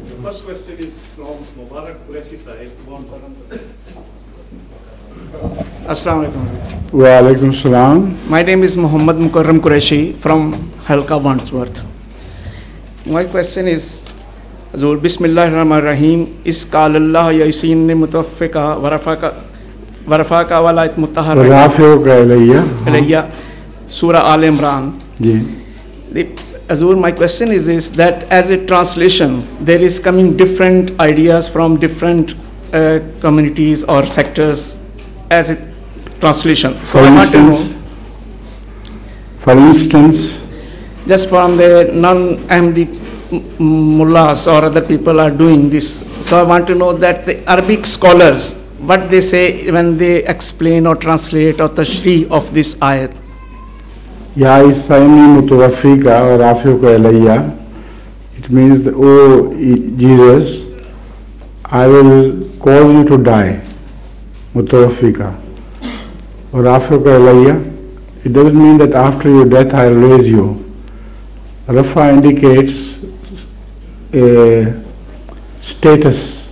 The first question is from Mubarak Qureshi Sahib. Assalamu alaikum. Wa alaikum salam. My name is Muhammad Mukarram Qureshi from Halka Wandsworth. My question is, Hazur, Bismillahirrahmanirrahim, is Qalallah Yasin Mutaffika Warafaka Walayat Mutahara Alayya, Surah Al Imran. Hazur, my question is this, that as a translation, there is coming different ideas from different communities or sectors as a translation. So I want to know, for instance, just from the non-Ahmadi mullahs or other people are doing this. So I want to know that the Arabic scholars, what they say when they explain or translate or tashri of this ayat. Ya Isaini Mutawafika or Rafiuka Alayya, it means that, oh Jesus, I will cause you to die. Mutawafika or Rafiuka Alayya, it doesn't mean that after your death I will raise you. Rafa indicates a status,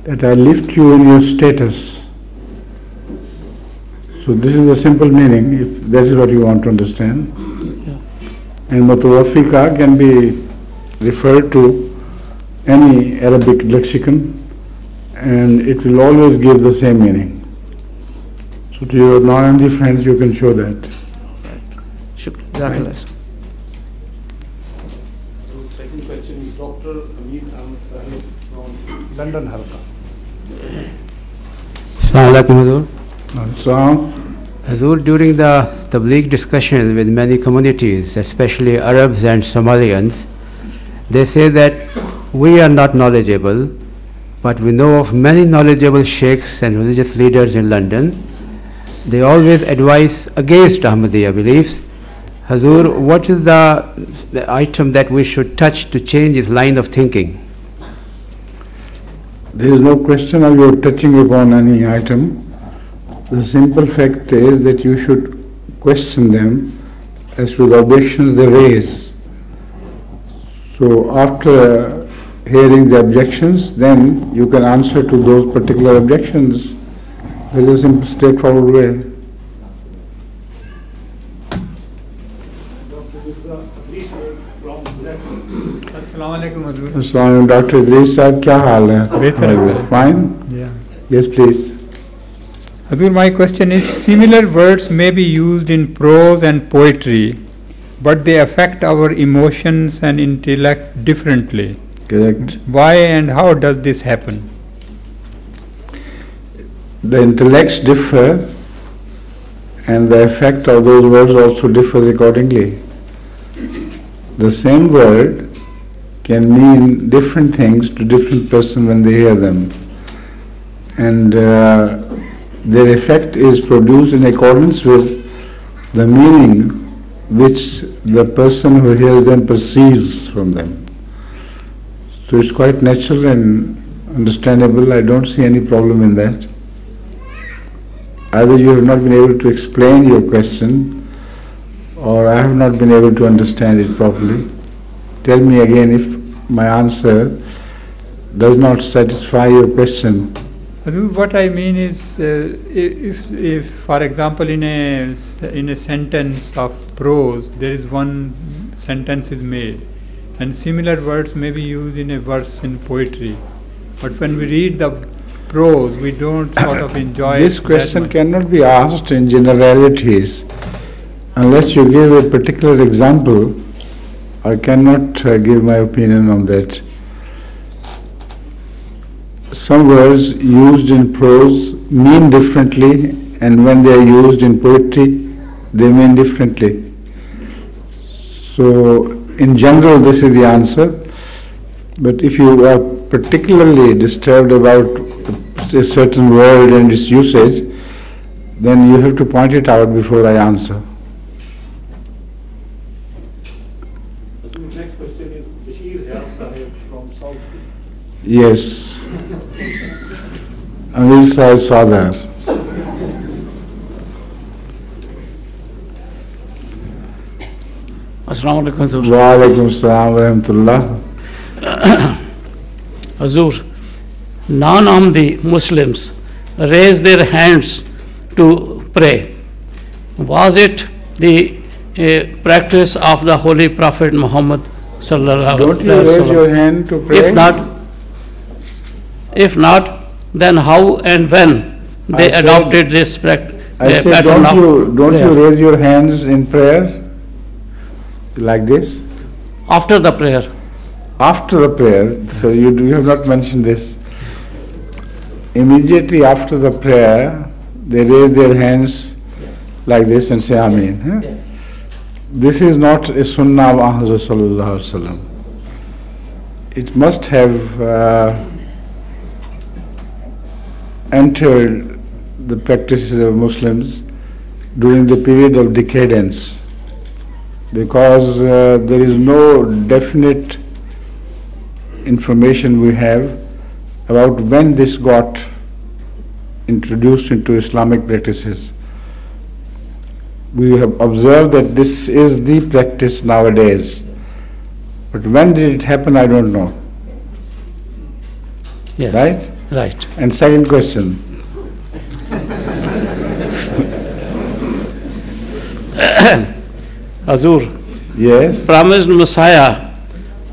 that I lift you in your status. So this is the simple meaning, if that is what you want to understand. And Mutawafika can be referred to any Arabic lexicon, and it will always give the same meaning. So to your non-Ahmadi friends you can show that. Shukran. Second question is Dr. Amir Ahmed Sahib from London Halka. Assalamu alaikum, Hazur. So, Hazur, during the Tabligh discussion with many communities, especially Arabs and Somalians, they say that we are not knowledgeable, but we know of many knowledgeable sheikhs and religious leaders in London. They always advise against Ahmadiyya beliefs. Hazur, what is the item that we should touch to change his line of thinking? there is no question of your touching upon any item. The simple fact is that you should question them as to the objections they raise. So after hearing the objections, then you can answer to those particular objections. It's a simple, straightforward way. Assalamualaikum Hazur. Assalamualaikum, Dr. Idris Sahib, क्या हाल है? Fine? Yeah. Yes, please. Hazur, my question is, similar words may be used in prose and poetry, but they affect our emotions and intellect differently. Correct. Why and how does this happen? The intellects differ and the effect of those words also differs accordingly. The same word can mean different things to different person when they hear them, and their effect is produced in accordance with the meaning which the person who hears them perceives from them. So it's quite natural and understandable. I don't see any problem in that. Either you have not been able to explain your question, or I have not been able to understand it properly. Tell me again if my answer does not satisfy your question. What I mean is, if for example in a sentence of prose there is one sentence is made, and similar words may be used in a verse in poetry, but when we read the prose we don't sort of enjoy This question cannot be asked in generalities. Unless you give a particular example, I cannot give my opinion on that. Some words used in prose mean differently, and when they are used in poetry, they mean differently. So, in general, this is the answer. But if you are particularly disturbed about a certain word and its usage, then you have to point it out before I answer. Next question is Bashir Hayat Sahib from South Sea. Yes. Amir Sahib's father. Assalamu alaikum. Wa alaikum salam wa rahmatullah. Hazur, non-Ahmadi Muslims raise their hands to pray. Was it the practice of the Holy Prophet Muhammad sallallahu alaihi wasallam? Don't you raise your hand to pray? If not, then how and when they adopted this practice? I said, don't you raise your hands in prayer like this? After the prayer. After the prayer, so you have not mentioned this. Immediately after the prayer, they raise their hands like this and say Ameen. Huh? Yes. This is not a sunnah of Ahmad sallallahu alaihi wasallam. It must have entered the practices of Muslims during the period of decadence, because there is no definite information we have about when this got introduced into Islamic practices. We have observed that this is the practice nowadays, but when did it happen, I don't know. Yes. Right? Right. And second question. Hazur, Yes. promised Messiah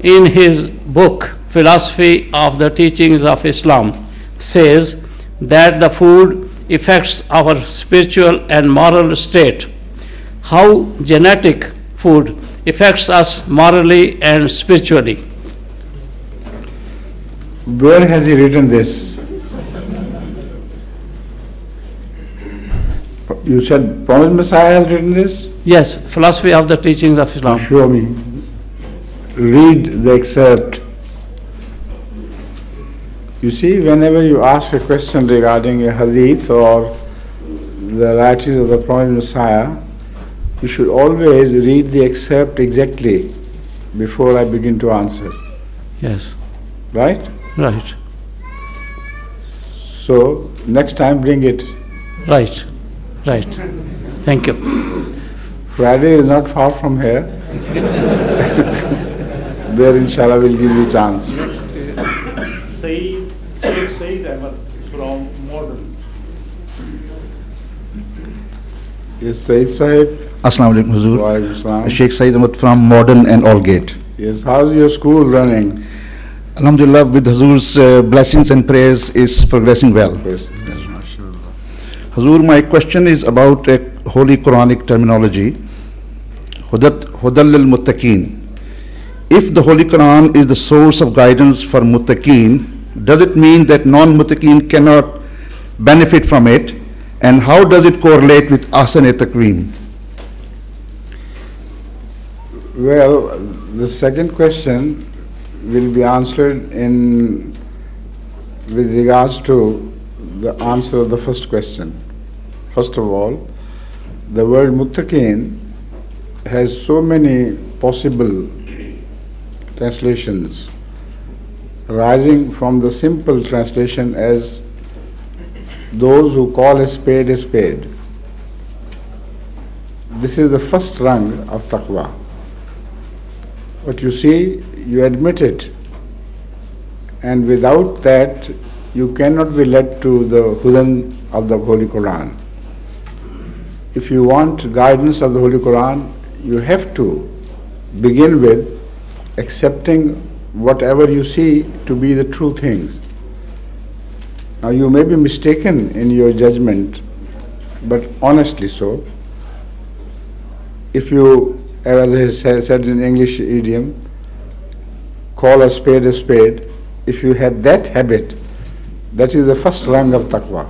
in his book Philosophy of the Teachings of Islam says that the food affects our spiritual and moral state. How genetic food affects us morally and spiritually? Where has he written this? You said Promised Messiah has written this? Yes, Philosophy of the Teachings of Islam. Show me. Read the excerpt. You see, whenever you ask a question regarding a hadith or the writings of the Promised Messiah, you should always read the excerpt exactly before I begin to answer. Yes, Right? right, So, next time bring it. right, right. Thank you. Friday is not far from here. There, inshallah, we'll give you a chance. Sheikh Sayyid Ahmad from Modern. Yes, Sayyid Sahib. Assalamu alaikum, Wa Huzur. alaikum salam. Sheikh Saeed Ahmad from Modern and Allgate. Yes, how's your school running? Alhamdulillah, with Huzur's blessings and prayers, is progressing well. Yes, mashallah. Huzur, my question is about a holy Quranic terminology, Hudal lil Muttaqeen. If the Holy Quran is the source of guidance for Muttaqeen, does it mean that non-Muttaqeen cannot benefit from it? And how does it correlate with Ahsan-e-Taqweem? Well, the second question will be answered with regards to the answer of the first question. First of all, the word muttaqin has so many possible translations, rising from the simple translation as those who call a spade a spade. This is the first rung of taqwa. But you see, you admit it, and without that you cannot be led to the Hudan of the Holy Quran. If you want guidance of the Holy Quran, you have to begin with accepting whatever you see to be the true things. Now you may be mistaken in your judgment, but honestly so. If you, as I said in English idiom, call a spade, if you had that habit, that is the first rung of taqwa.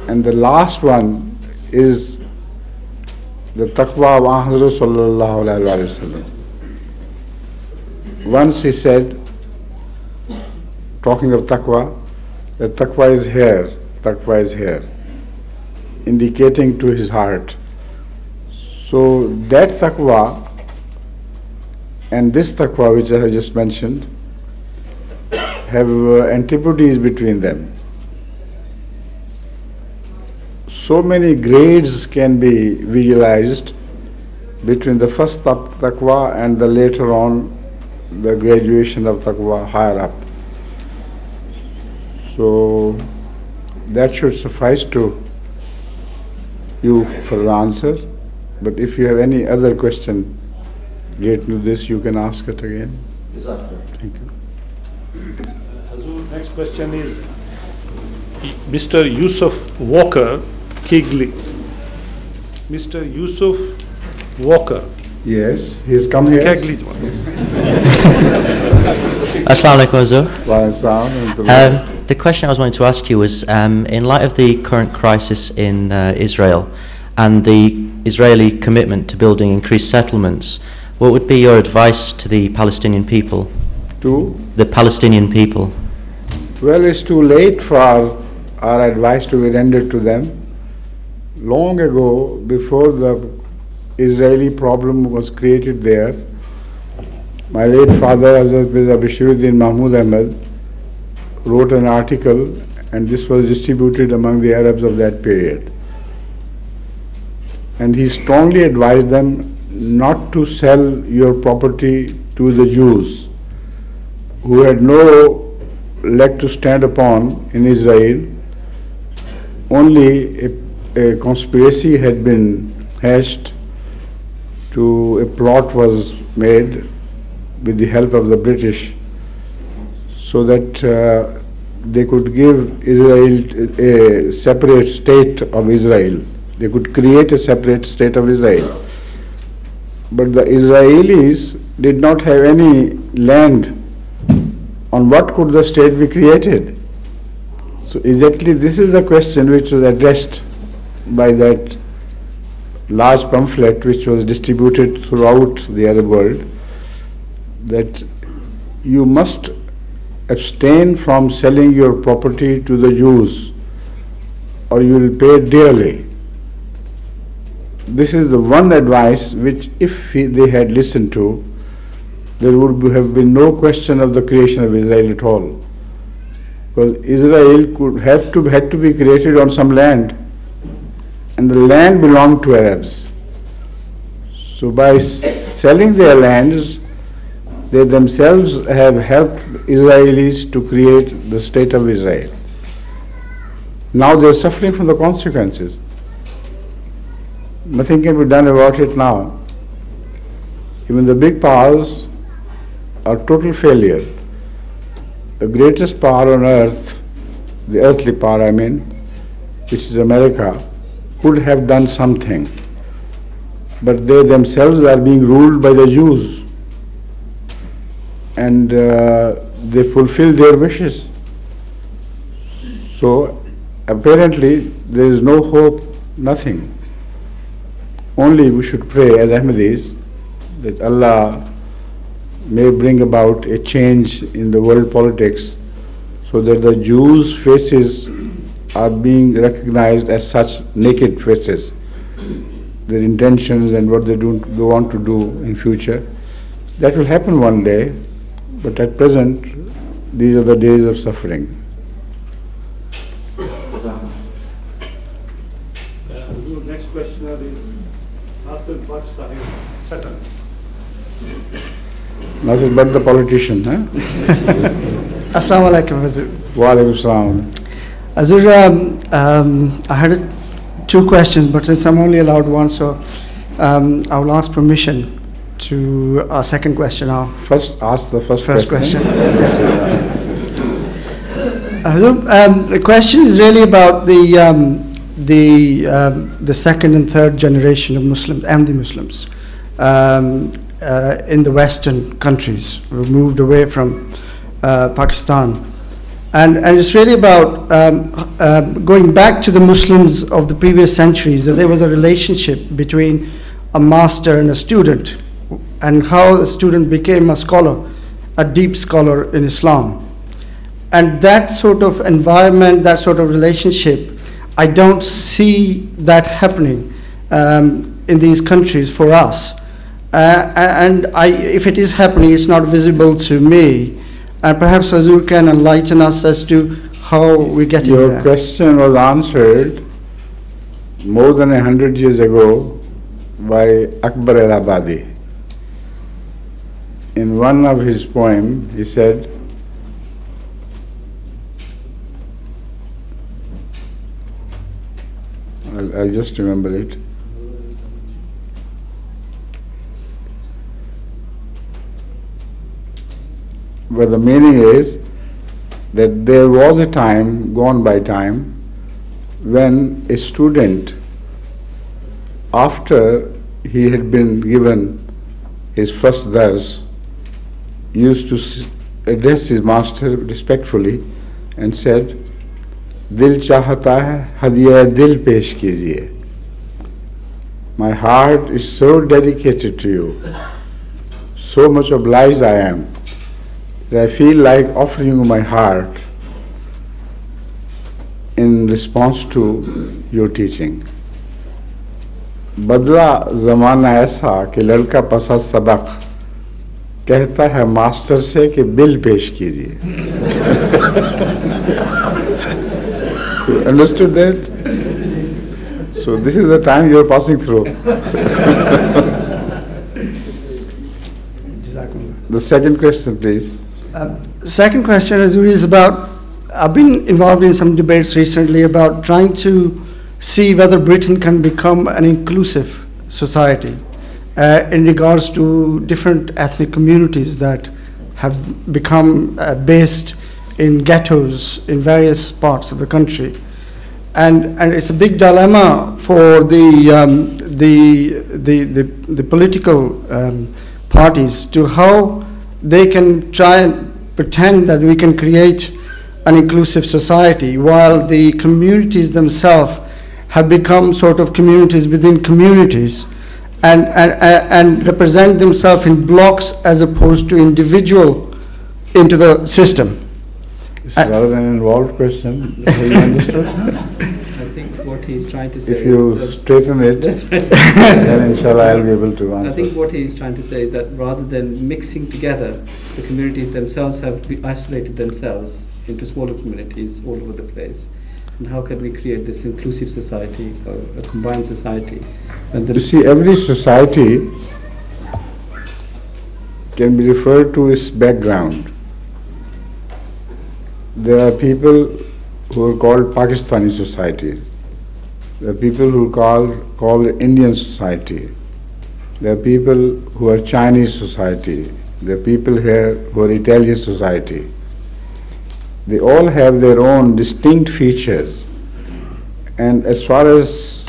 And the last one is the taqwa of Ahmad sallallahu alaihi wasallam. Once he said, talking of taqwa, that taqwa is here, indicating to his heart. So that taqwa and this taqwa which I have just mentioned have antipodes between them. So many grades can be visualized between the first taqwa and the later on the graduation of taqwa higher up. So that should suffice to you for the answer. But if you have any other question related to this, you can ask it again. Thank you. Hazur, next question is Mr. Yusuf Walker, Keighley. Mr. Yusuf Walker. Yes, he has come here. Keighley. Assalamu alaikum, Hazur. Wa assalam. The question I was wanting to ask you was, in light of the current crisis in Israel and the Israeli commitment to building increased settlements, what would be your advice to the Palestinian people? To? The Palestinian people. Well, it's too late for our advice to be rendered to them. Long ago, before the Israeli problem was created there, my late father, Hazrat Mirza Bashiruddin Mahmud Ahmad, wrote an article, and this was distributed among the Arabs of that period. And he strongly advised them not to sell your property to the Jews, who had no leg to stand upon in Israel. Only a conspiracy had been hatched, a plot was made with the help of the British, so that they could give Israel a separate state of Israel. They could create a separate state of Israel. But the Israelis did not have any land. On what could the state be created? So exactly this is the question which was addressed by that large pamphlet which was distributed throughout the Arab world, that you must abstain from selling your property to the Jews or you will pay dearly. This is the one advice which, if they had listened to, there would have been no question of the creation of Israel at all. Because Israel had to be created on some land, and the land belonged to Arabs. So by selling their lands, they themselves have helped Israelis to create the state of Israel. Now they are suffering from the consequences. Nothing can be done about it now. Even the big powers are total failure. The greatest power on earth, the earthly power I mean, which is America, could have done something. But they themselves are being ruled by the Jews. And they fulfill their wishes. So apparently there is no hope, nothing. Only we should pray as Ahmadis that Allah may bring about a change in the world politics so that the Jews' faces are being recognized as such naked faces, their intentions and what they want to do in future. That will happen one day, but at present these are the days of suffering. Next questioner is Nasir Bhatt Sahib Sutton. Nasir Bhatt, the politician, huh? Assalamu alaikum, Hazur. Wa alaikum salam. Hazur, I had two questions, but since I'm only allowed one, so I will ask permission to our second question now. First, ask the first question. Yes. Hazur, the question is really about the second and third generation of Muslims, Ahmadi Muslims, in the Western countries who moved away from Pakistan. And it's really about going back to the Muslims of the previous centuries, that there was a relationship between a master and a student, and how the student became a scholar, a deep scholar in Islam. And that sort of environment, that sort of relationship, I don't see that happening in these countries for us. And if it is happening, it's not visible to me. And perhaps Hazur can enlighten us as to how we get there. Your question was answered more than 100 years ago by Akbar al-Abadi in one of his poems, he said, I'll just remember it. But the meaning is that there was a time, gone by time, when a student, after he had been given his first dars, used to address his master respectfully and said, Dil chahata hai, hadiya dil pesh kijiye. My heart is so dedicated to you, so much obliged I am, that I feel like offering you my heart in response to your teaching. बदला ज़माना ऐसा कि लड़का पसा सबक कहता है master से कि बिल पेश कीजिए. You understood that? So this is the time you are passing through. The second question, please. Second question is about, I've been involved in some debates recently about trying to see whether Britain can become an inclusive society in regards to different ethnic communities that have become based in ghettos in various parts of the country. And it's a big dilemma for the political parties to how they can try and pretend that we can create an inclusive society while the communities themselves have become sort of communities within communities and represent themselves in blocks as opposed to individual into the system. It's rather an involved question. Have you understood? I think what he's trying to say if you is straighten it, then inshallah I'll be able to answer. I think what he's trying to say is that rather than mixing together, the communities themselves have isolated themselves into smaller communities all over the place. And how can we create this inclusive society, or a combined society? And You see, every society can be referred to its background. There are people who are called Pakistani societies. There are people who are called Indian society. There are people who are Chinese society. There are people here who are Italian society. They all have their own distinct features. And as far as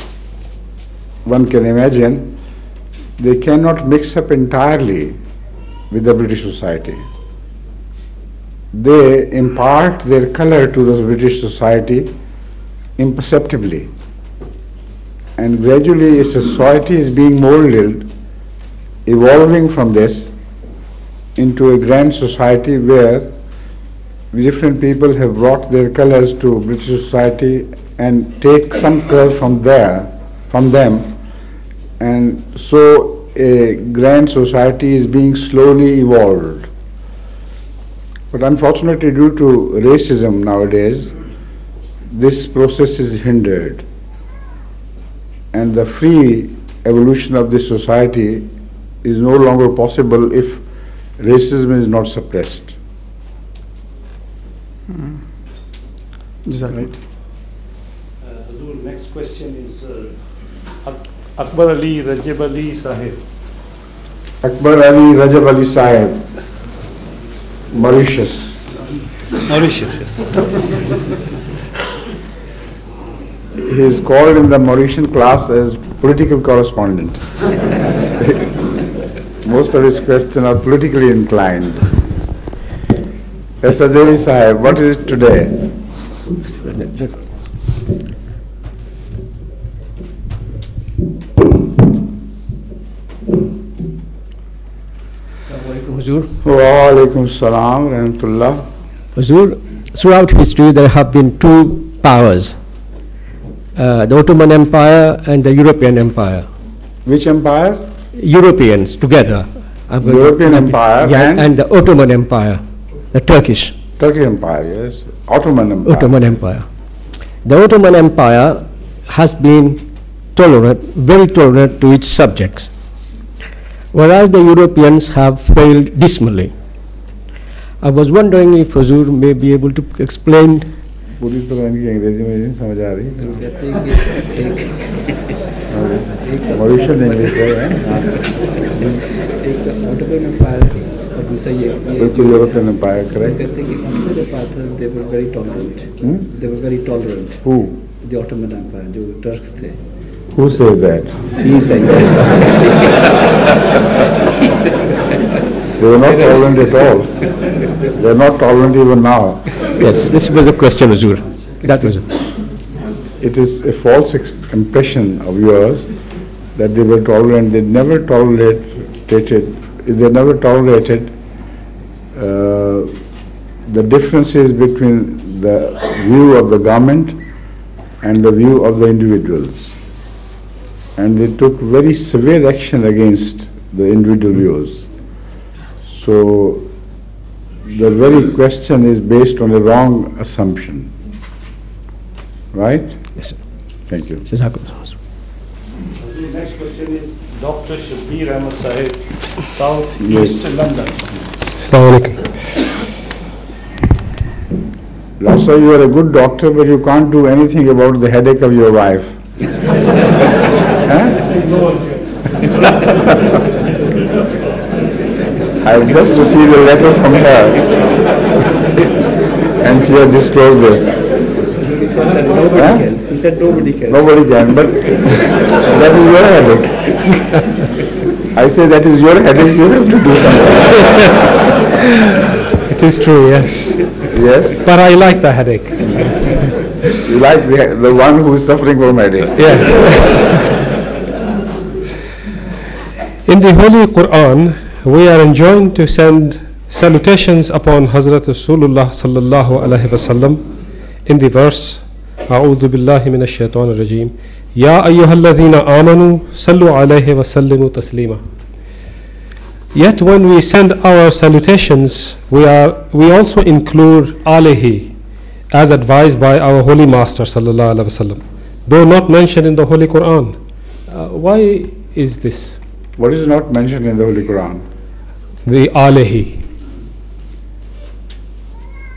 one can imagine, they cannot mix up entirely with the British society. They impart their color to the British society imperceptibly. And gradually a society is being molded, evolving from this into a grand society where different people have brought their colors to British society and take some color from them, and so a grand society is being slowly evolved. But unfortunately, due to racism nowadays, this process is hindered, and the free evolution of this society is no longer possible if racism is not suppressed. Exactly. The next question is Akbar Ali Rajab Ali Sahib. Akbar Ali Rajab Ali Sahib, Mauritius. Mauritius, yes. He is called in the Mauritian class as political correspondent. Most of his questions are politically inclined. Yes, Ajay Sahib, what is it today? Wa alaikum salam, rahmatullah. Huzur, throughout history there have been two powers, the Ottoman Empire and the European Empire. Which empire? Europeans together. European Empire and the Ottoman Empire, the Turkish. Turkish Empire, yes. Ottoman Empire. Ottoman Empire. The Ottoman Empire has been tolerant, very tolerant to its subjects. whereas the Europeans have failed dismally. I was wondering if Huzur may be able to explain. पूरी तरह इनकी अंग्रेजी में नहीं समझ आ रही। Mauritius English है। एक ऑटोमन एम्पायर और दूसरा ये यूरोपियन एम्पायर करेक्ट। कहते हैं कि Ottoman Empire they were very tolerant. They were very tolerant. Who? The Ottoman Empire, जो टर्क्स थे। Who says that? He said that. They were not tolerant at all. They are not tolerant even now. Yes, this was a question, Huzur. That was it. It is a false impression of yours that they were tolerant. They never tolerated the differences between the view of the government and the view of the individuals. And they took very severe action against the individual views. So the very question is based on a wrong assumption. Right? Yes, sir. Thank you. The next question is Dr. Shabir Ahmed Sahib, South East London. Assalamualaikum. Lassa, you are a good doctor, but you can't do anything about the headache of your wife. I've just received a letter from her, and she has disclosed this. He said that nobody can. He said nobody can. Nobody can, but that is your headache. I say that is your headache, you have to do something. It is true, yes. Yes? But I like the headache. You like the one who is suffering from headache? Yes. In the Holy Quran, we are enjoined to send salutations upon Hazrat Rasulullah sallallahu alaihi wasallam in the verse أعوذ بالله من الشيطان الرجيم يا أيها الذين آمنوا صلوا عليه وسلموا تسليما. Yet when we send our salutations, we also include alayhi as advised by our Holy Master sallallahu alaihi wasallam, though not mentioned in the Holy Quran. Why is this? What is not mentioned in the Holy Quran? The alayhi.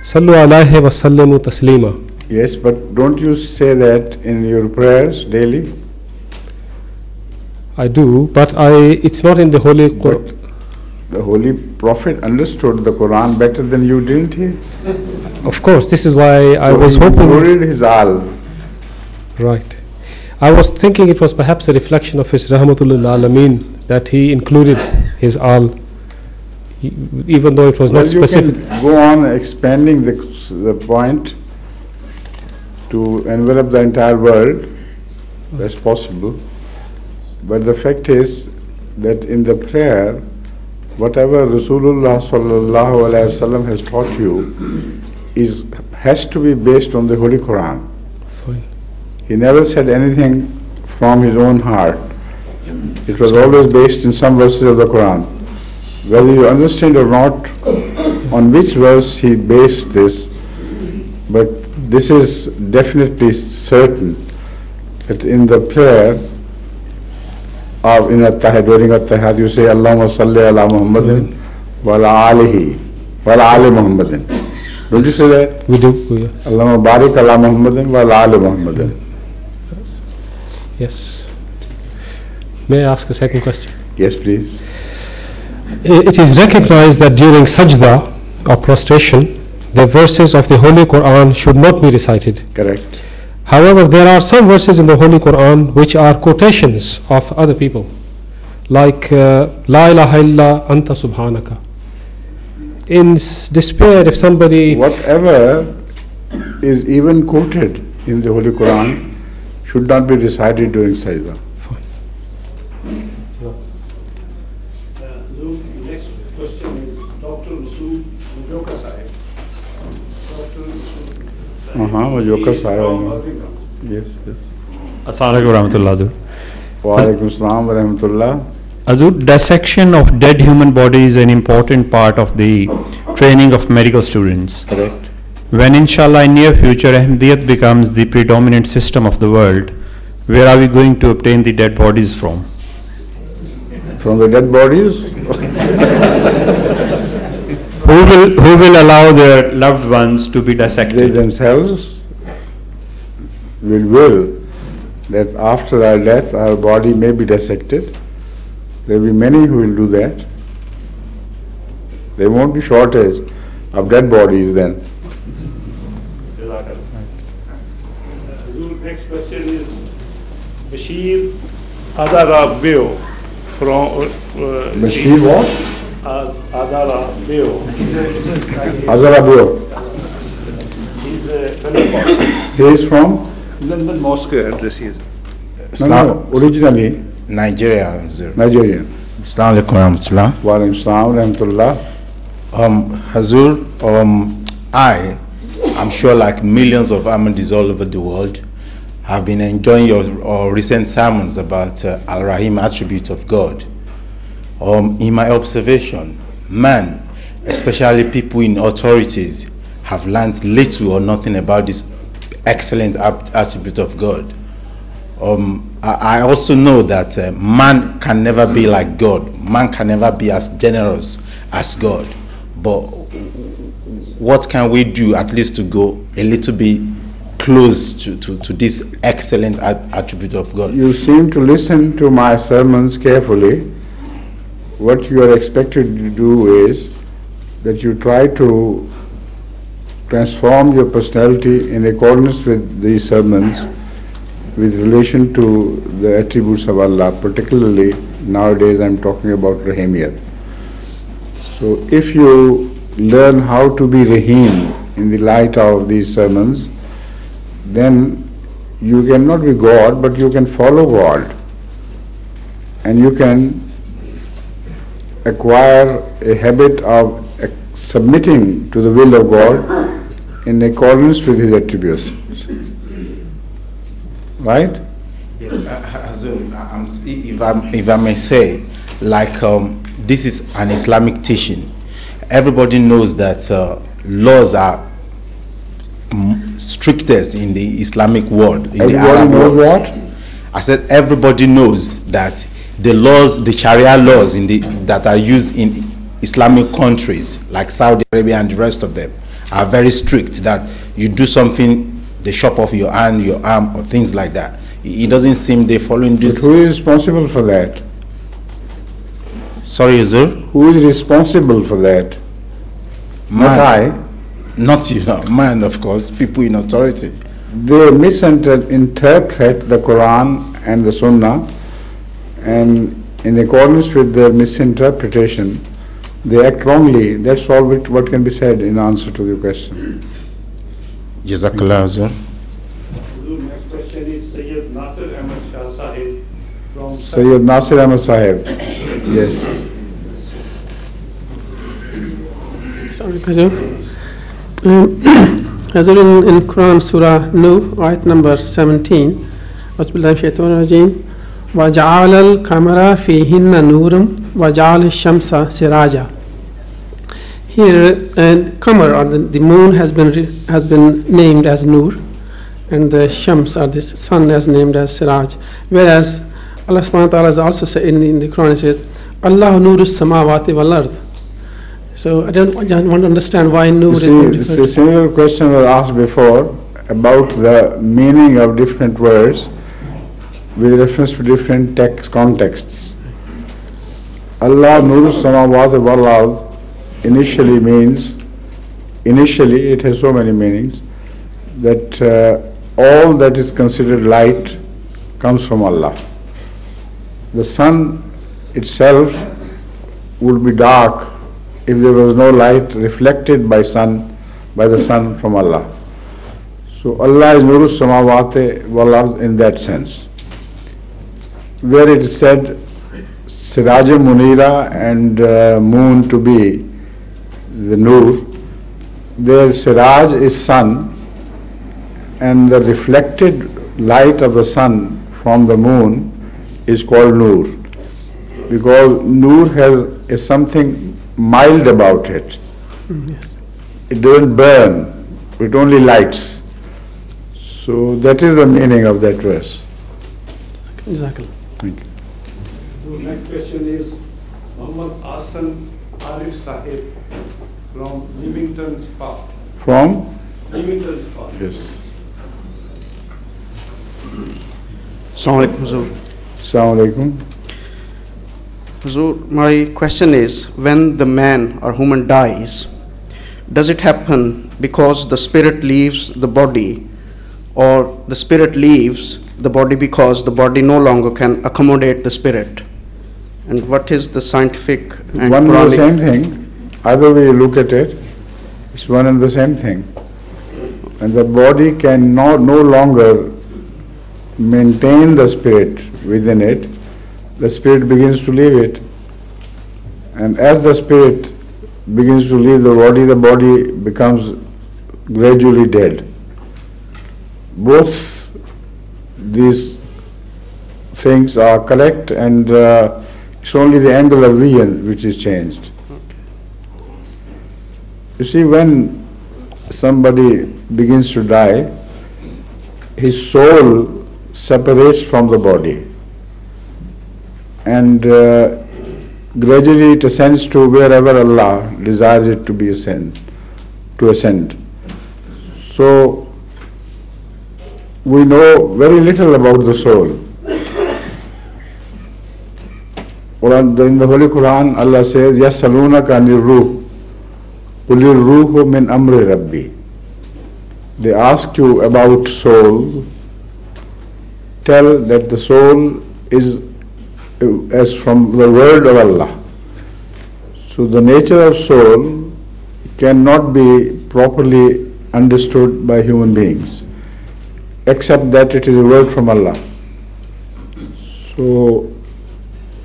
Sallu alayhi wa sallimu taslima. Yes, but don't you say that in your prayers daily? I do, but it's not in the Holy Quran. The Holy Prophet understood the Quran better than you, didn't he? Of course, this is why I was hoping. He included his al. Right. I was thinking it was perhaps a reflection of his Rahmatul lil Alameen that he included his al, even though it was not specific. You can go on expanding the point to envelop the entire world. That's possible. But the fact is that in the prayer, whatever Rasulullah sallallahu alaihi wasallam has taught you has to be based on the Holy Quran. Fine. He never said anything from his own heart. It was always based in some verses of the Quran. Whether you understand or not on which verse he based this, but this is definitely certain that in the prayer in at-tahiyat, during at-tahiyat, you say Allahumma salli ala Muhammadin wa ala alihi wa ala ali Muhammadin. Don't you say that? We do. Allahumma barik ala Muhammadin wa ala ali Muhammadin. Yes. May I ask a second question? Yes, please. It is recognized that during sajda or prostration, the verses of the Holy Quran should not be recited. Correct. However, there are some verses in the Holy Quran which are quotations of other people, like La ilaha illa anta subhanaka. In despair, if somebody... Whatever is even quoted in the Holy Quran should not be recited during sajda. Next question is Dr. Masood Majoka Sahib. Majoka Sahib. Yes. Assalamualaikum warahmatullahi wabarakatuh. Wa alaikum assalam wa rahmatullah. Azur, dissection of dead human body is an important part of the training of medical students. Correct. When inshallah in near future Ahmadiyat becomes the predominant system of the world, where are we going to obtain the dead bodies from? From the dead bodies? Who will allow their loved ones to be They dissected? themselves will that after our death our body may be dissected. There will be many who will do that. There won't be shortage of dead bodies then. Next question is Bashir Adarabeo from Bashir what? Adarabeo. Azarabio. He's a Pentecost. He is from? London Mosque address is. No, originally Nigeria. Nigerian. Assalamu alaikum warahmatullah. Wa alaikum salam rahmatullah. Hazur, I'm sure like millions of Ahmadis all over the world have been enjoying your recent sermons about Al-Rahim attribute of God. In my observation, man, especially people in authorities, have learned little or nothing about this excellent attribute of God. I also know that man can never be like God. Man can never be as generous as God. But what can we do at least to go a little bit close to this excellent attribute of God? You seem to listen to my sermons carefully. What you are expected to do is that you try to transform your personality in accordance with these sermons with relation to the attributes of Allah. Particularly nowadays I'm talking about Rahimiyat. So if you learn how to be Rahim in the light of these sermons, then you cannot be God, but you can follow God. And you can acquire a habit of submitting to the will of God in accordance with His attributes. Right? Yes, if I may say, like this is an Islamic teaching. Everybody knows that laws are strictest in the Islamic world. In Everybody the Arab knows world. what? I said everybody knows that the laws, the Sharia laws that are used in Islamic countries like Saudi Arabia and the rest of them are very strict. That you do something, they chop off your hand, your arm, or things like that. It doesn't seem they're following this. But who is responsible for that? Sorry, sir? Who is responsible for that? Not I. Not you, man, of course, people in authority. They misinterpret the Quran and the Sunnah, and in accordance with their misinterpretation, they act wrongly. That's all what can be said in answer to your question. Jazakallah, sir. Next question is Sayyid Nasir Ahmad Shah Sahib from Sayyid Nasir Ahmad Sahib. Yes. Sorry, Hazur. Hazur, in Quran, Surah Nuh, ayat number 17, Auzubillahi Shaitanir Rajeem, وَجَعَلَ الْقَمَرَ فِيهِنَّ نُورًا وَجَعَلَ الشَّمْسَ سِرَاجًا. Here, Qamar, or the moon, has been named as Nur, and the Shams, or the sun, is named as Siraj. Whereas Allah subhanahu wa ta'ala has also said in the Quran, it says, Allah nuru samawati wal ard. So I don't want to understand why Nur is named. A similar question was asked before about the meaning of different words with reference to different contexts. Allah nuru samawati wal ard initially it has so many meanings, that all that is considered light comes from Allah. The sun itself would be dark if there was no light reflected by the sun from Allah. So Allah is Nuru Samawati wal Ard in that sense. Where it is said Siraja Munira and moon to be the Nur, there Siraj is sun, and the reflected light of the sun from the moon is called Nur, because Nur is something mild about it. Yes. It doesn't burn, it only lights. So that is the meaning of that verse. Exactly. Thank you. Next question is Muhammad Ahsan Arif Sahib from Leamington's Park. From? Leamington's Park. Yes. Assalamu alaikum, Huzur. Assalamu alaikum. Huzur, my question is, when the man or woman dies, does it happen because the spirit leaves the body, or the spirit leaves the body because the body no longer can accommodate the spirit? And what is the scientific and one and the Quranic? same thing. Either way you look at it, it's one and the same thing. And the body can no longer maintain the spirit within it. The spirit begins to leave it. And as the spirit begins to leave the body becomes gradually dead. Both these things are correct, and it's only the angle of vision which is changed. You see, when somebody begins to die, his soul separates from the body, and gradually it ascends to wherever Allah desires it to ascend. So we know very little about the soul. In the Holy Quran, Allah says, يَسْأَلُونَكَ عَنِ الرُّوحِ قُلِ الرُّوحُ مِنْ أَمْرِ رَبِّي. They ask you about soul. Tell that the soul is as from the word of Allah. So the nature of soul cannot be properly understood by human beings, except that it is a word from Allah. So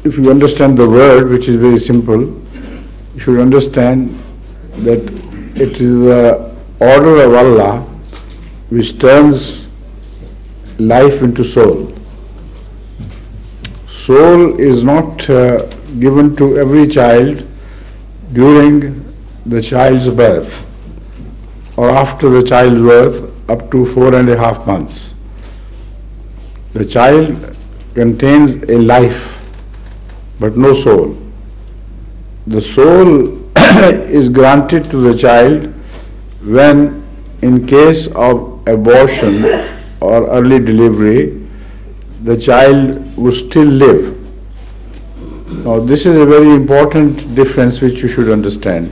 if you understand the word, which is very simple, you should understand that it is the order of Allah which turns life into soul. Soul is not given to every child during the child's birth or after the child's birth up to 4.5 months. The child contains a life but no soul. The soul is granted to the child when, in case of abortion or early delivery, the child would still live. Now, this is a very important difference which you should understand.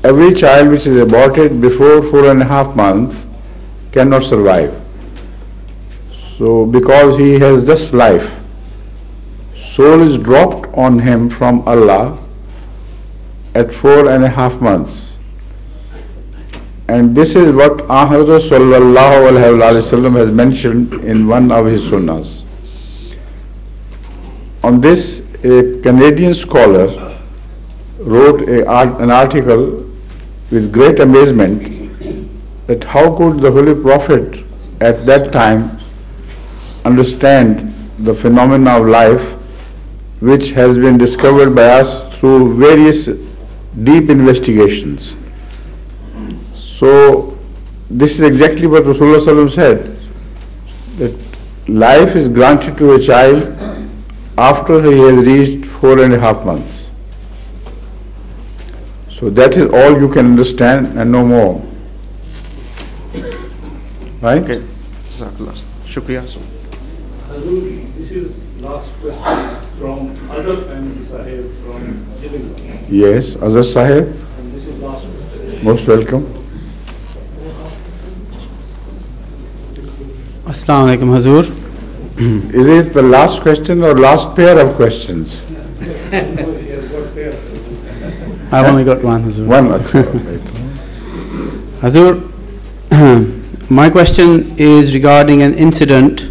Every child which is aborted before 4.5 months cannot survive. So, because he has just life, soul is dropped on him from Allah at 4.5 months. And this is what Hazrat Sallallahu Alaihi Wasallam has mentioned in one of his sunnahs. On this, a Canadian scholar wrote an article with great amazement that how could the Holy Prophet at that time understand the phenomena of life which has been discovered by us through various deep investigations. So this is exactly what Rasulullah said, that life is granted to a child after he has reached 4.5 months. So that is all you can understand and no more. Right? Okay. Shukriya. This is last question from Adab and Sahib from Gillingham. Yes, Azhar Sahib. And this is last question. Most welcome. Assalamu alaikum, Hazur. Is it the last question or last pair of questions? I've only got one, Hazur. One. Hazur, my question is regarding an incident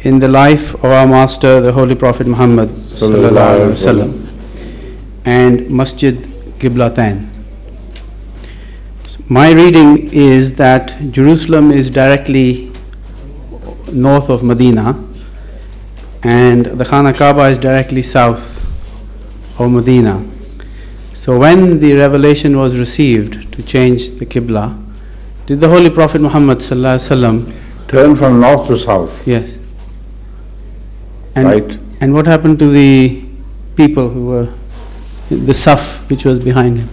in the life of our Master, the Holy Prophet Muhammad Sallallahu Alaihi Wasallam, and Masjid Qiblatain. My reading is that Jerusalem is directly north of Medina, and the Khana Kaaba is directly south of Medina. So when the revelation was received to change the Qibla, did the Holy Prophet Muhammad Sallallahu Alaihi Wasallam turn from north to south? Yes. And Right. And what happened to the people who were, the Saf which was behind him?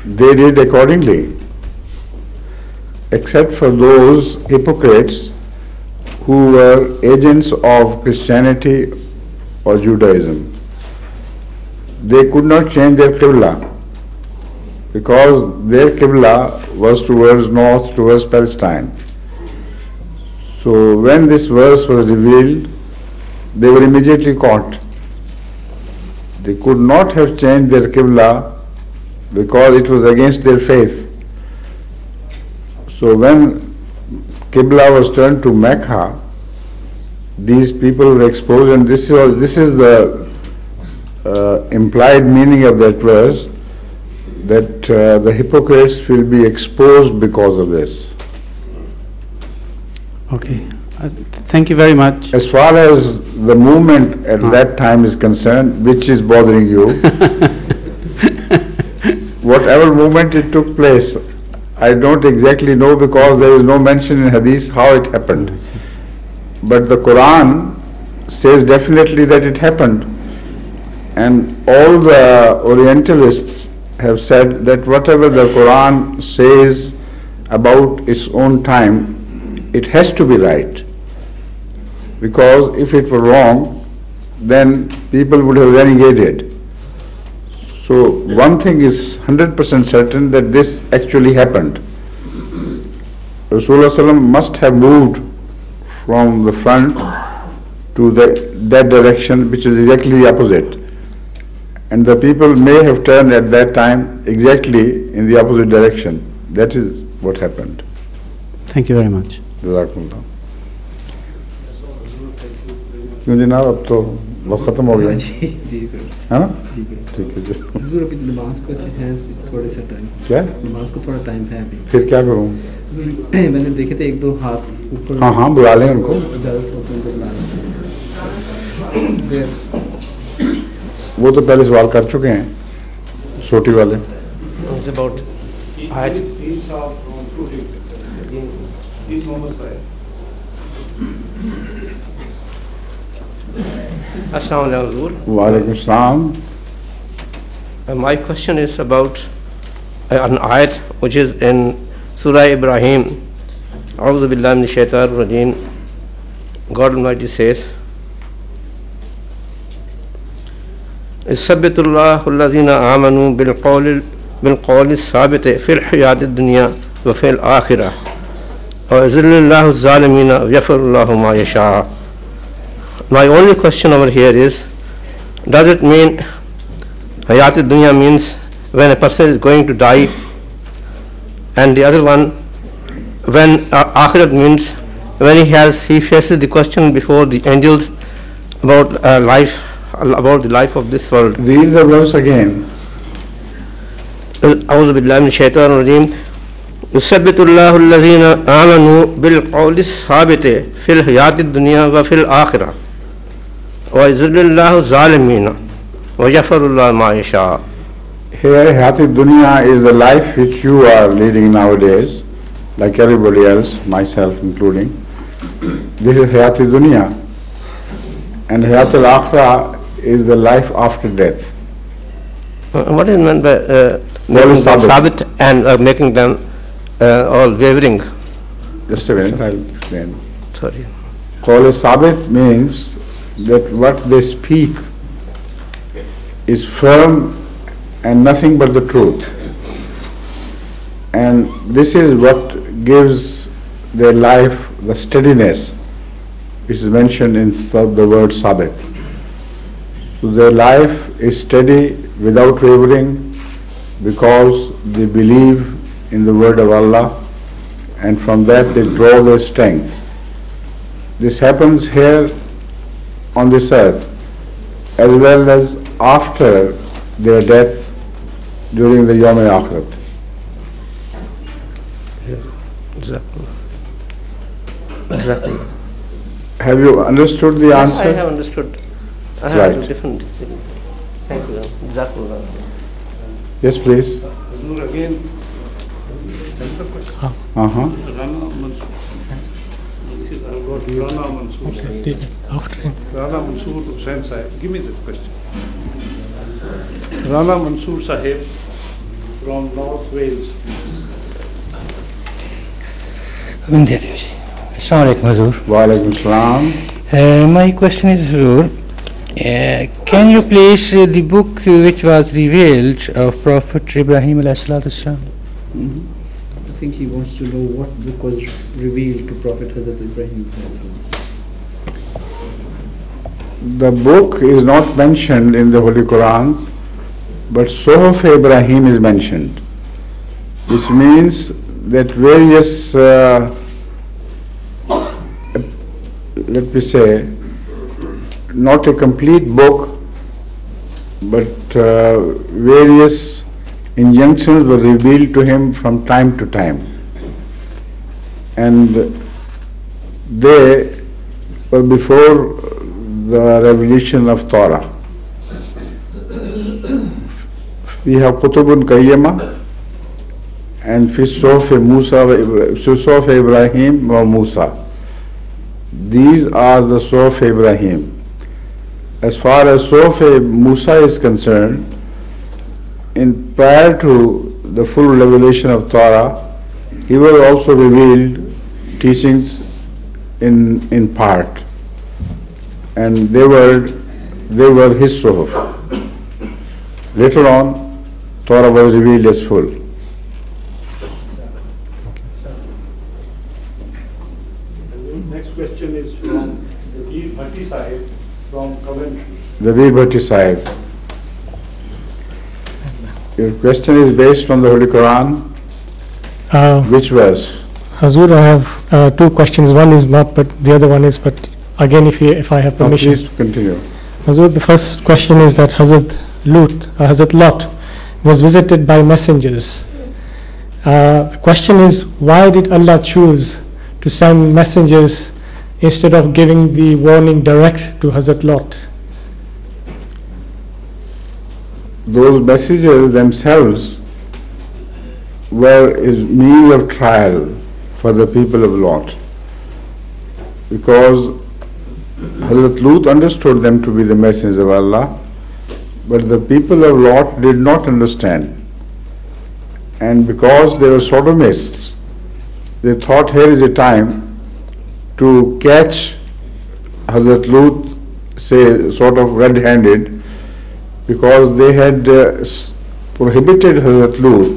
They did accordingly, except for those hypocrites who were agents of Christianity or Judaism. They could not change their Qibla because their Qibla was towards north, towards Palestine. So when this verse was revealed, they were immediately caught. They could not have changed their Qibla because it was against their faith. So when Qibla was turned to Mecca, these people were exposed, and this is the implied meaning of that verse, that the hypocrites will be exposed because of this. Okay. Thank you very much. As far as the movement at that time is concerned, which is bothering you, whatever movement it took place, I don't exactly know because there is no mention in Hadith how it happened. But the Quran says definitely that it happened. And all the Orientalists have said that whatever the Quran says about its own time, it has to be right. Because if it were wrong, then people would have renegated. So one thing is 100% certain, that this actually happened. Rasulullah ﷺ must have moved from the front to that direction, which is exactly the opposite. And the people may have turned at that time exactly in the opposite direction. That is what happened. Thank you very much. जज़ाकुमुल्लाह। क्यों जनाब, अब तो वक्त खत्म हो गया जी sir, है ना? जी ठीक है जी। हुजूर अभी नमाज को ऐसे है थोड़े सा टाइम, क्या नमाज को थोड़ा टाइम है अभी, फिर क्या करूँ? मैंने देखे थे एक दो हाथ ऊपर, हाँ हाँ बुला लें उनको, वो तो पहले सवाल कर चुके हैं छोटी वाले। Walaikum Assalam. My question is about an ayat which is in Surah Ibrahim. A'udhu billahi minash shaitanir rajeem. God Almighty says, "Sabbitullahu alladhina amanu bil qawli sabit fil hayatid dunya wa fil akhirah. Wa yuzillillahu az-zalimina wa yaghfirullahu ma yasha." My only question over here is, does it mean Hayat Dunya means when a person is going to die, and the other one, when Akhirat means when he faces the question before the angels about about the life of this world? Read the verse again. أعوذ بالله من الشيطان الرجيم. يثبت الله الذين آمنوا بالقول الثابت في الحياة الدنيا وفي الآخرة ويذل الله الظالمين ويغفر الله ما يشاء. Here, Hayat Dunya is the life which you are leading nowadays, like everybody else, myself including. This is Hayat Dunya, and Hayat al-Akhirah is the life after death. What is meant by making them sabit and making them all wavering? Just a minute, I'll explain. Sorry. Qawl sabit means that what they speak is firm and nothing but the truth. And this is what gives their life the steadiness, which is mentioned in the word sabit. So their life is steady without wavering because they believe in the word of Allah, and from that they draw their strength. This happens here on this earth as well as after their death during the Yawm al-Akhirat. Exactly. Exactly. Have you understood the answer? I have understood. I have a different thing. Thank you. Exactly. Yes, please. Again, is, I've got Rana Mansoor Sahib. Rana Mansoor Hussain Sahib. Give me the question. Rana Mansoor Sahib from North Wales. My question is, Huzur, can you place the book which was revealed of Prophet Ibrahim alayhi salatu salam? I think he wants to know what book was revealed to Prophet Hazrat Ibrahim. The book is not mentioned in the Holy Quran, but Suhuf Ibrahim is mentioned, which means that various, let me say, not a complete book, but various injunctions were revealed to him from time to time. And they were before the revelation of Torah. We have Kutubun Qayyama and fi Suhuf Ibrahim wa Musa. These are the Suhuf Ibrahim. As far as Suhuf Musa is concerned, prior to the full revelation of Torah, he was also revealed teachings in part, and they were his Suhuf. Later on, Torah was revealed as full. Next question is from the Veer Bhatti Sahib from Coventry. The Veer Bhatti Sahib. Your question is based on the Holy Quran. Which verse? Hazur, I have two questions. One is not, but the other one is, but again, if I have permission. Please continue. Hazur, the first question is that Hazrat Lot was visited by messengers. The question is, why did Allah choose to send messengers instead of giving the warning direct to Hazrat Lot? Those messages themselves were a means of trial for the people of Lot, because Hazrat Lut understood them to be the messengers of Allah, but the people of Lot did not understand. And because they were sodomists, they thought here is a time to catch Hazrat Lut, say, sort of red-handed, because they had prohibited Hazrat Lut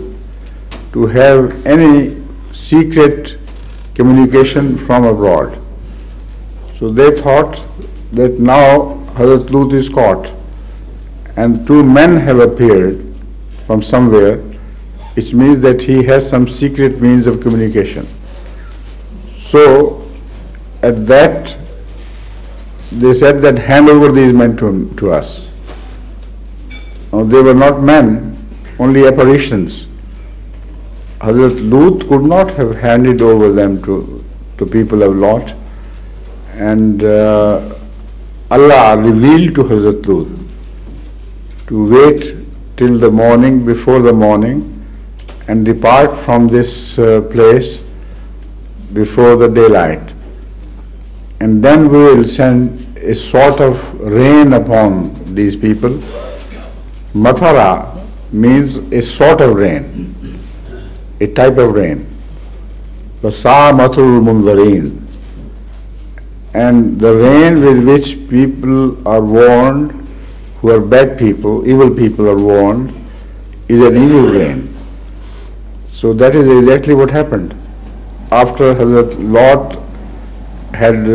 to have any secret communication from abroad. So they thought that now Hazrat Lut is caught, and two men have appeared from somewhere, which means that he has some secret means of communication. So at that, they said that hand over these men to us. Now, they were not men, only apparitions. Hazrat Lut could not have handed over them to people of Lot, and Allah revealed to Hazrat Lut to wait till the morning, before the morning, and depart from this place before the daylight. And then we will send a sort of rain upon these people. Mathara means a sort of rain, a type of rain. Vasa mathul munzareen. And the rain with which people are warned, who are bad people, evil people are warned, is an evil rain. So that is exactly what happened. After Hazrat Lot had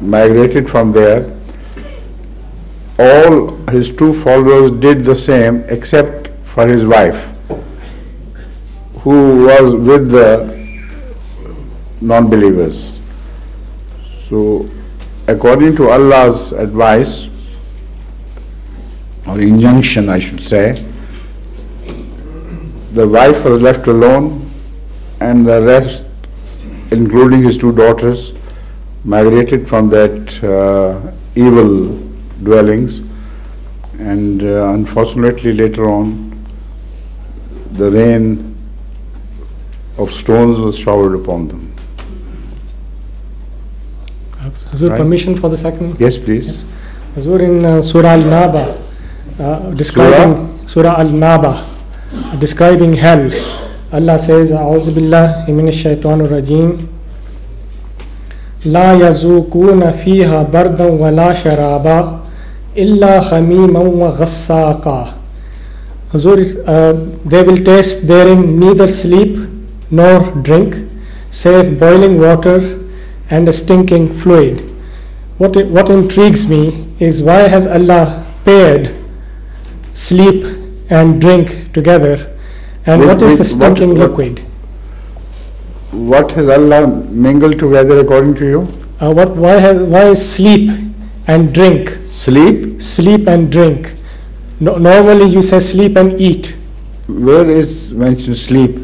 migrated from there, all his two followers did the same except for his wife, who was with the non-believers. So according to Allah's advice, or injunction I should say, the wife was left alone, and the rest, including his two daughters, migrated from that evil dwellings, and unfortunately later on the rain of stones was showered upon them. Hazur, Right. permission for the second? Yes, please. Hazur, in Surah Al-Naba, describing Surah Al-Naba, describing hell, Allah says, A'udhu billahi minash shaitanir rajim, La yazukuna fiha bardan wa la sharaba, illa khamiman wa ghassaqa. Hazur, they will taste therein neither sleep nor drink, save boiling water and a stinking fluid. What intrigues me is, why has Allah paired sleep and drink together, and what is the stinking liquid? What has Allah mingled together according to you? Why is sleep and drink? Sleep and drink. Normally you say sleep and eat. Where is mentioned sleep?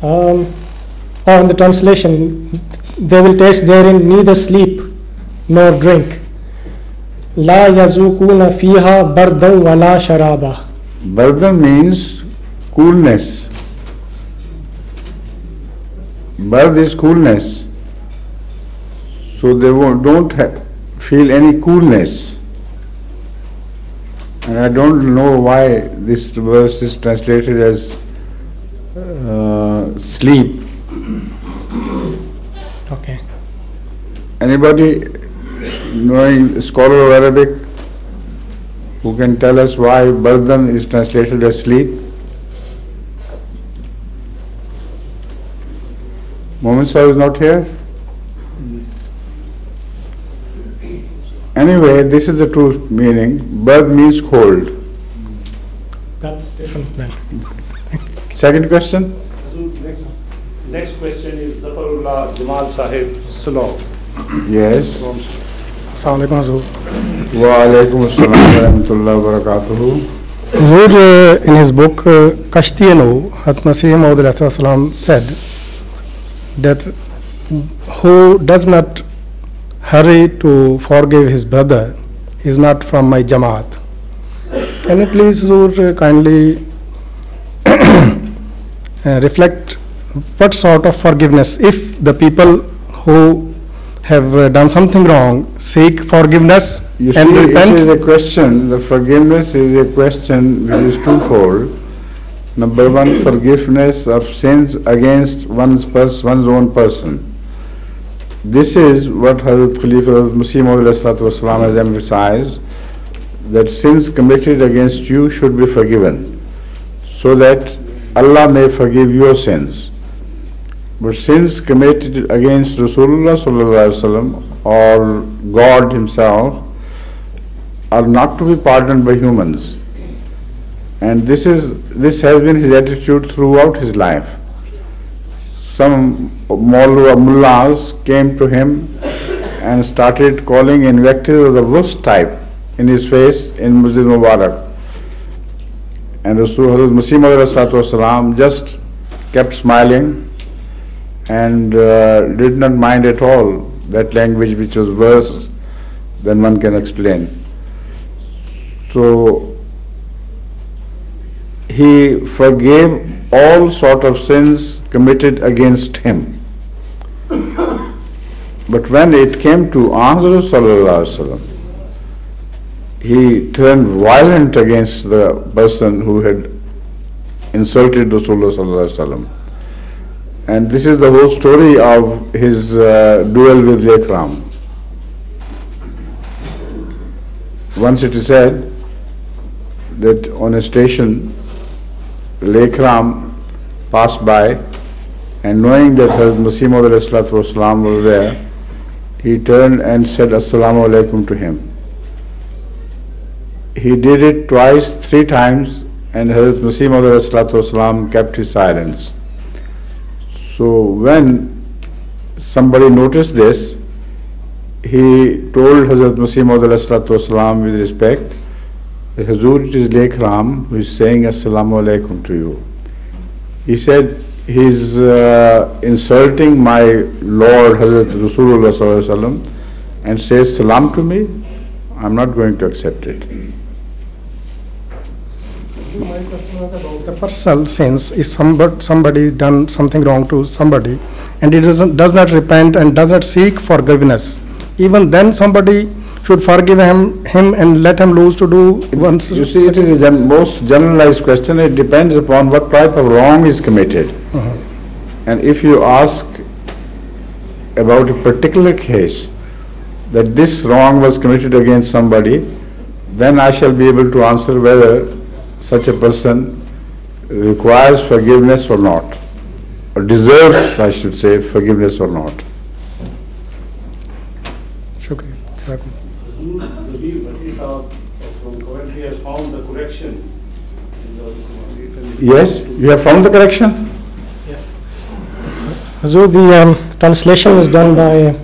In the translation, they will taste therein neither sleep nor drink. La yazukuna fiha bardan wa la sharaba. Bardan means coolness. Bard is coolness. So they don't feel any coolness. And I don't know why this verse is translated as sleep. Okay. Anybody knowing scholar of Arabic who can tell us why Bardan is translated as sleep? Momin Sahib is not here? Anyway, this is the true meaning. Bard means cold. That's different then. Second question? Next question is Zafarullah Jamal Sahib Salom. Yes. Assalamu alaikum Hazur. Wa alaikum assalam wa rahmatullahi wa barakatuhu. Hazur, in his book Kashtiyanu, Hazrat Masih Maud said that who does not hurry to forgive his brother is not from my Jamaat. Can you please, Hazur, kindly reflect what sort of forgiveness, if the people who have done something wrong seek forgiveness You and see, repent? it is a question, the forgiveness is a question which is twofold. Number one, forgiveness of sins against one's own person. This is what Hazrat Khalifa Masih Maud has emphasized, that sins committed against you should be forgiven, so that Allah may forgive your sins. But sins committed against Rasulullah or God Himself are not to be pardoned by humans. And this has been his attitude throughout his life. Some mullahs came to him and started calling invectives of the worst type in his face in Masjid Mubarak. And Rasul Masih Maud just kept smiling and did not mind at all that language which was worse than one can explain. So he forgave all sort of sins committed against him. But when it came to Hazrat Sallallahu Alaihi Wasallam, he turned violent against the person who had insulted Rasulullah Sallallahu Alaihi Wasallam. And this is the whole story of his duel with Lekram. Once it is said that on a station, Lekram passed by, and knowing that Hazrat Masih Maud was there, he turned and said Assalamu alaikum to him. He did it twice, 3 times, and Hazrat Masih Maud kept his silence. So when somebody noticed this, he told Hazrat Masih Maud with respect, that Hazur, it is Lekram who is saying Assalamu alaikum to you. He said, he is insulting my Lord Hazrat Rasulullah and says salam to me. I am not going to accept it. My question was about the personal sins. If somebody done something wrong to somebody and he does not repent and does not seek forgiveness, even then somebody should forgive him and let him loose to do once. You see, it is a most generalized question. It depends upon what type of wrong is committed. And if you ask about a particular case, that this wrong was committed against somebody, then I shall be able to answer whether such a person requires forgiveness or not, or deserves, I should say, forgiveness or not. Shukriya. From Coventry has found the correction. Yes, you have found the correction? Yes. Hazur, the translation was done by,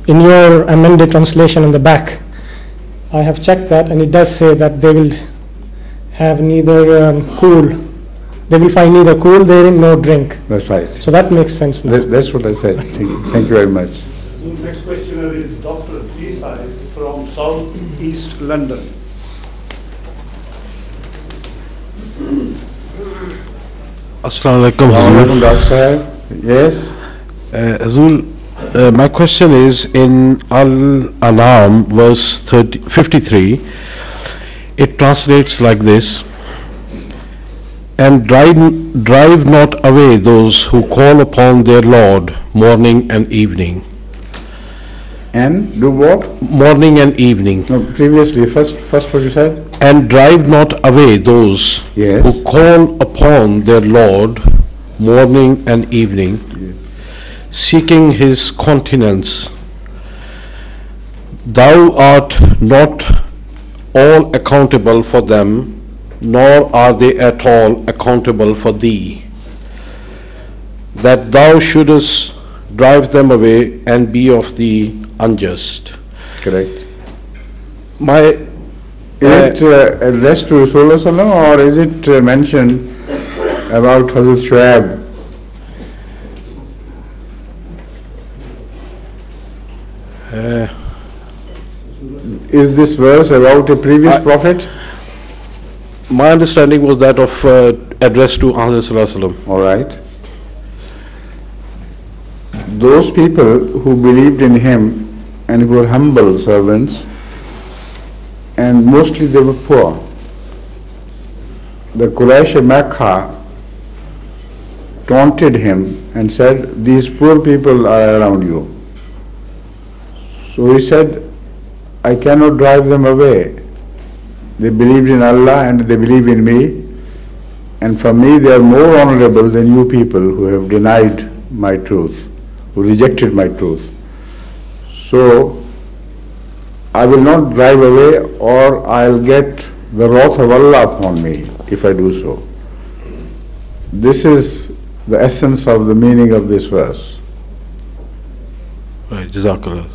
in your amended translation in the back. I have checked that, and it does say that they will have neither cool, they will find neither cool therein nor drink. That's right. So that makes sense now. That's what I said. Thank you very much. The next questioner is Dr. Desai from South East London. Assalamu alaikum, Dr. Sahib. Yes. Azul, my question is in Al-An'am verse 53, it translates like this: and drive not away those who call upon their Lord morning and evening. And do what? Morning and evening. No, previously, first what you said? And drive not away those who call upon their Lord morning and evening, seeking his countenance. Thou art not all accountable for them, nor are they at all accountable for thee, that thou shouldest drive them away and be of the unjust. Correct. Is it addressed to Rasulullah or is it mentioned about Hazrat Shuaib? Is this verse about a previous prophet? My understanding was that of addressed to Hazrat. All right. Those people who believed in him and who were humble servants, and mostly they were poor. The Quraysh of Mecca taunted him and said, these poor people are around you. So he said, I cannot drive them away. They believed in Allah and they believe in me, and for me they are more honorable than you people who have denied my truth, who rejected my truth. So I will not drive away, or I'll get the wrath of Allah upon me if I do so. This is the essence of the meaning of this verse. Right, Jazakallah.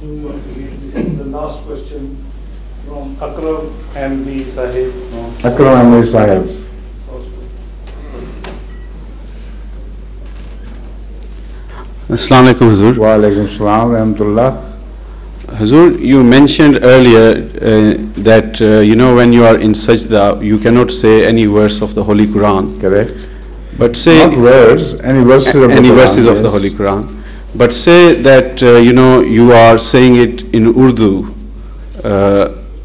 This is the last question from Akram Ahmadi Sahib. Akram Ahmadi Sahib. Assalamu alaikum, Hazur. Wa alaikum salam, rahmatullah. Hazur, you mentioned earlier that when you are in sajda, you cannot say any verse of the Holy Quran. Correct. But say not verse, any verses of any the Quran, verses of the Holy Quran. But say that you are saying it in Urdu,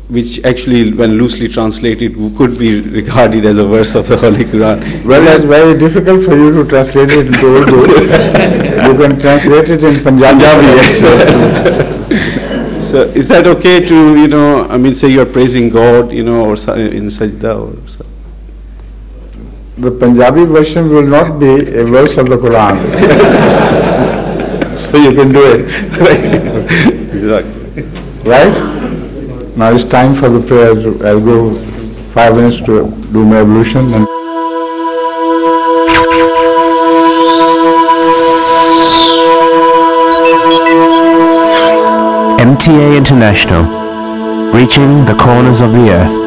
which actually, when loosely translated, could be regarded as a verse of the Holy Quran. Well, it's very difficult for you to translate it into Urdu. You can translate it in Punjabi. Yes. So is that okay to, say you're praising God, or in sajda or so? The Punjabi version will not be a verse of the Quran. So you can do it. Exactly. Right? Now it's time for the prayer. I'll go 5 minutes to do my ablution. MTA International, reaching the corners of the earth.